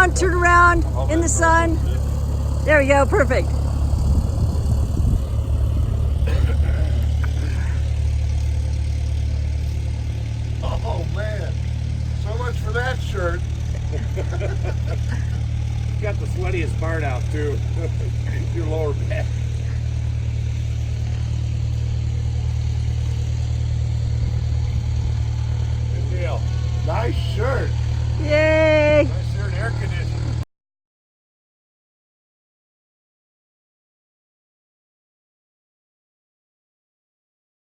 around, turn around in the sun. There we go, perfect. Oh man, so much for that shirt. You got the sweatiest part out too. Your lower back.